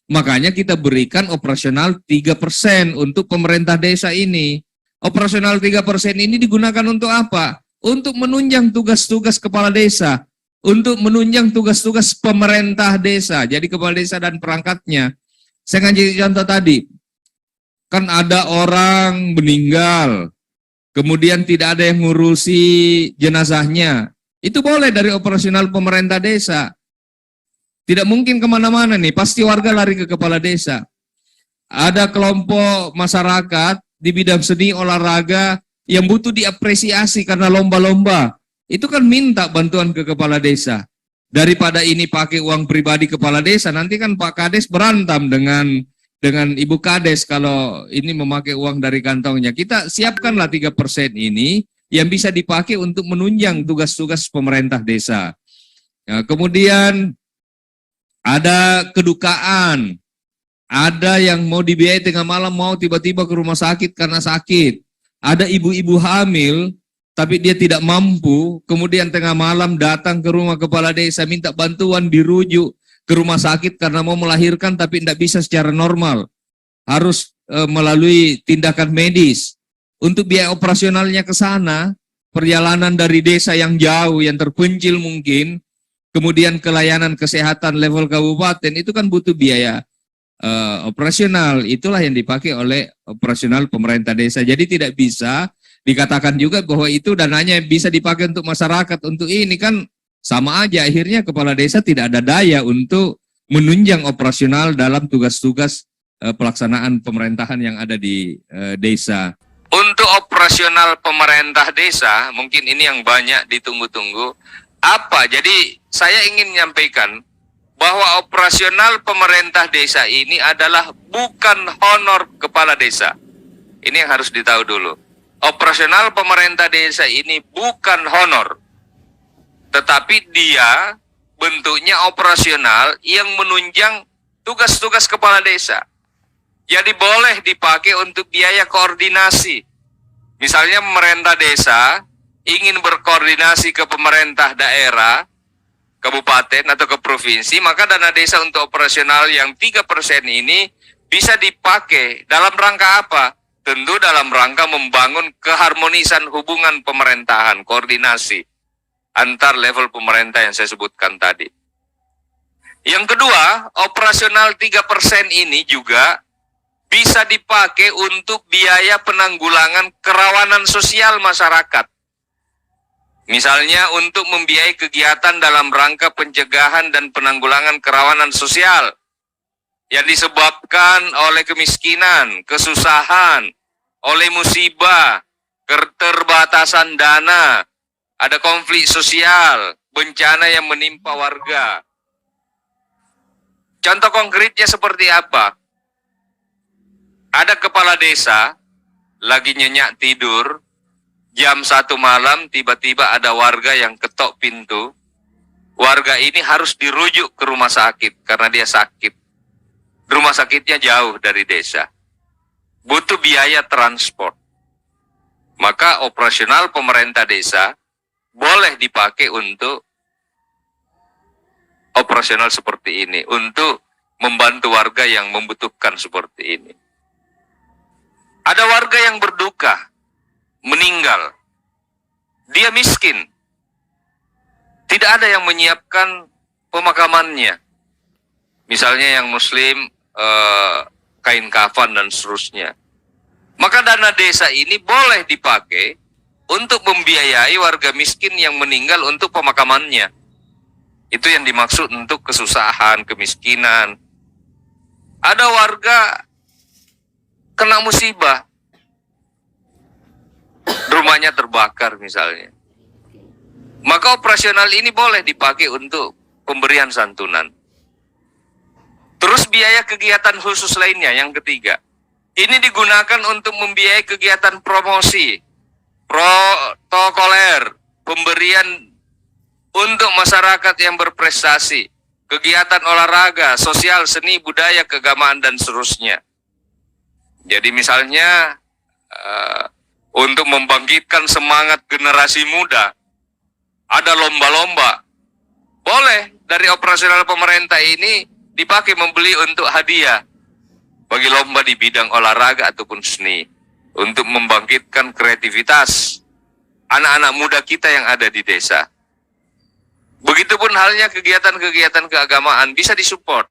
Makanya kita berikan operasional 3% untuk pemerintah desa ini. Operasional 3% ini digunakan untuk apa? Untuk menunjang tugas-tugas kepala desa, untuk menunjang tugas-tugas pemerintah desa. Jadi kepala desa dan perangkatnya. Saya ngasih contoh tadi, kan ada orang meninggal, kemudian tidak ada yang ngurusi jenazahnya. Itu boleh dari operasional pemerintah desa. Tidak mungkin kemana-mana nih, pasti warga lari ke kepala desa. Ada kelompok masyarakat di bidang seni olahraga yang butuh diapresiasi karena lomba-lomba. Itu kan minta bantuan ke kepala desa. Daripada ini pakai uang pribadi kepala desa, nanti kan Pak Kades berantem dengan Ibu Kades kalau ini memakai uang dari kantongnya. Kita siapkanlah 3% ini yang bisa dipakai untuk menunjang tugas-tugas pemerintah desa. Ya, kemudian ada kedukaan, ada yang mau dibiayai tengah malam mau tiba-tiba ke rumah sakit karena sakit. Ada ibu-ibu hamil tapi dia tidak mampu, kemudian tengah malam datang ke rumah kepala desa minta bantuan dirujuk ke rumah sakit karena mau melahirkan tapi tidak bisa secara normal. Harus melalui tindakan medis. Untuk biaya operasionalnya ke sana, perjalanan dari desa yang jauh, yang terpencil mungkin, kemudian ke layanan kesehatan level kabupaten, itu kan butuh biaya operasional. Itulah yang dipakai oleh operasional pemerintah desa. Jadi tidak bisa dikatakan juga bahwa itu dananya bisa dipakai untuk masyarakat, untuk ini kan sama aja. Akhirnya kepala desa tidak ada daya untuk menunjang operasional dalam tugas-tugas pelaksanaan pemerintahan yang ada di desa. Untuk operasional pemerintah desa, mungkin ini yang banyak ditunggu-tunggu. Apa? Jadi saya ingin menyampaikan bahwa operasional pemerintah desa ini adalah bukan honor kepala desa. Ini yang harus ditahu dulu. Operasional pemerintah desa ini bukan honor, tetapi dia bentuknya operasional yang menunjang tugas-tugas kepala desa. Jadi boleh dipakai untuk biaya koordinasi. Misalnya pemerintah desa ingin berkoordinasi ke pemerintah daerah, kabupaten atau ke provinsi, maka dana desa untuk operasional yang 3% ini bisa dipakai dalam rangka apa? Tentu dalam rangka membangun keharmonisan hubungan pemerintahan, koordinasi antar level pemerintah yang saya sebutkan tadi. Yang kedua, operasional 3% ini juga bisa dipakai untuk biaya penanggulangan kerawanan sosial masyarakat. Misalnya untuk membiayai kegiatan dalam rangka pencegahan dan penanggulangan kerawanan sosial yang disebabkan oleh kemiskinan, kesusahan, oleh musibah, keterbatasan dana, ada konflik sosial, bencana yang menimpa warga. Contoh konkretnya seperti apa? Ada kepala desa lagi nyenyak tidur, jam 1 malam tiba-tiba ada warga yang ketok pintu. Warga ini harus dirujuk ke rumah sakit karena dia sakit. Rumah sakitnya jauh dari desa. Butuh biaya transport. Maka operasional pemerintah desa boleh dipakai untuk operasional seperti ini, untuk membantu warga yang membutuhkan seperti ini. Ada warga yang berduka, meninggal, dia miskin, tidak ada yang menyiapkan pemakamannya. Misalnya yang muslim, kain kafan dan seterusnya. Maka dana desa ini boleh dipakai untuk membiayai warga miskin yang meninggal untuk pemakamannya. Itu yang dimaksud untuk kesusahan, kemiskinan. Ada warga kena musibah, rumahnya terbakar misalnya. Maka operasional ini boleh dipakai untuk pemberian santunan. Terus biaya kegiatan khusus lainnya yang ketiga. Ini digunakan untuk membiayai kegiatan promosi, protokoler, pemberian untuk masyarakat yang berprestasi, kegiatan olahraga, sosial, seni, budaya, keagamaan, dan seterusnya. Jadi misalnya untuk membangkitkan semangat generasi muda, ada lomba-lomba. Boleh dari operasional pemerintah ini dipakai membeli untuk hadiah bagi lomba di bidang olahraga ataupun seni, untuk membangkitkan kreativitas anak-anak muda kita yang ada di desa. Begitupun halnya kegiatan-kegiatan keagamaan bisa disupport.